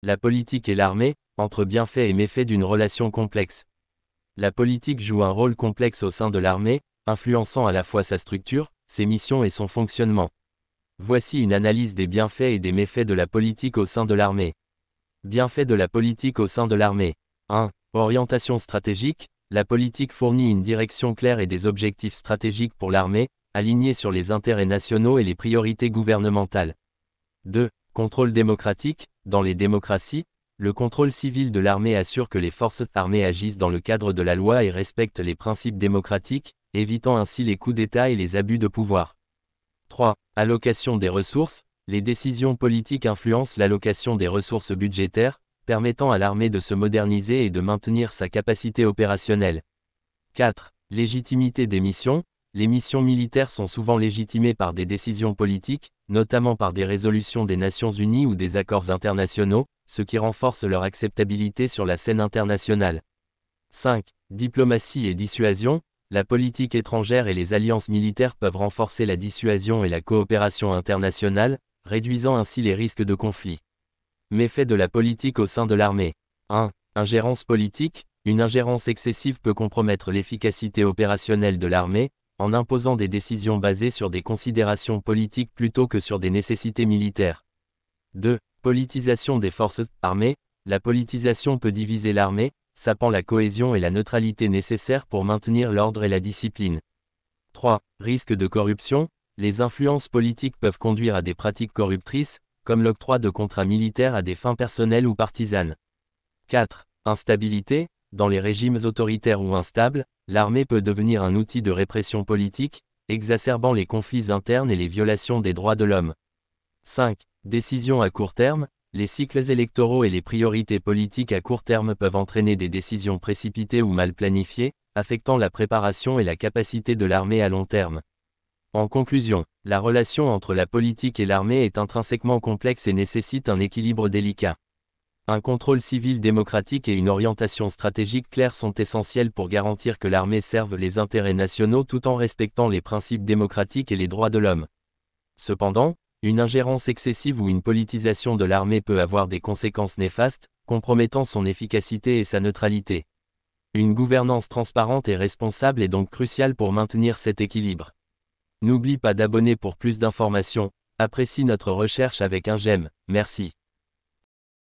La politique et l'armée, entre bienfaits et méfaits d'une relation complexe. La politique joue un rôle complexe au sein de l'armée, influençant à la fois sa structure, ses missions et son fonctionnement. Voici une analyse des bienfaits et des méfaits de la politique au sein de l'armée. Bienfaits de la politique au sein de l'armée. 1. Orientation stratégique. La politique fournit une direction claire et des objectifs stratégiques pour l'armée, alignés sur les intérêts nationaux et les priorités gouvernementales. 2. Contrôle démocratique. Dans les démocraties, le contrôle civil de l'armée assure que les forces armées agissent dans le cadre de la loi et respectent les principes démocratiques, évitant ainsi les coups d'État et les abus de pouvoir. 3. Allocation des ressources. Les décisions politiques influencent l'allocation des ressources budgétaires, permettant à l'armée de se moderniser et de maintenir sa capacité opérationnelle. 4. Légitimité des missions. Les missions militaires sont souvent légitimées par des décisions politiques, notamment par des résolutions des Nations Unies ou des accords internationaux, ce qui renforce leur acceptabilité sur la scène internationale. 5. Diplomatie et dissuasion. La politique étrangère et les alliances militaires peuvent renforcer la dissuasion et la coopération internationale, réduisant ainsi les risques de conflit. Méfaits de la politique au sein de l'armée. 1. Ingérence politique. Une ingérence excessive peut compromettre l'efficacité opérationnelle de l'armée, en imposant des décisions basées sur des considérations politiques plutôt que sur des nécessités militaires. 2. Politisation des forces armées. La politisation peut diviser l'armée, sapant la cohésion et la neutralité nécessaires pour maintenir l'ordre et la discipline. 3. Risque de corruption. Les influences politiques peuvent conduire à des pratiques corruptrices, comme l'octroi de contrats militaires à des fins personnelles ou partisanes. 4. Instabilité. Dans les régimes autoritaires ou instables, l'armée peut devenir un outil de répression politique, exacerbant les conflits internes et les violations des droits de l'homme. 5. Décisions à court terme. Les cycles électoraux et les priorités politiques à court terme peuvent entraîner des décisions précipitées ou mal planifiées, affectant la préparation et la capacité de l'armée à long terme. En conclusion, la relation entre la politique et l'armée est intrinsèquement complexe et nécessite un équilibre délicat. Un contrôle civil démocratique et une orientation stratégique claire sont essentiels pour garantir que l'armée serve les intérêts nationaux tout en respectant les principes démocratiques et les droits de l'homme. Cependant, une ingérence excessive ou une politisation de l'armée peut avoir des conséquences néfastes, compromettant son efficacité et sa neutralité. Une gouvernance transparente et responsable est donc cruciale pour maintenir cet équilibre. N'oublie pas d'abonner pour plus d'informations, apprécie notre recherche avec un j'aime, merci.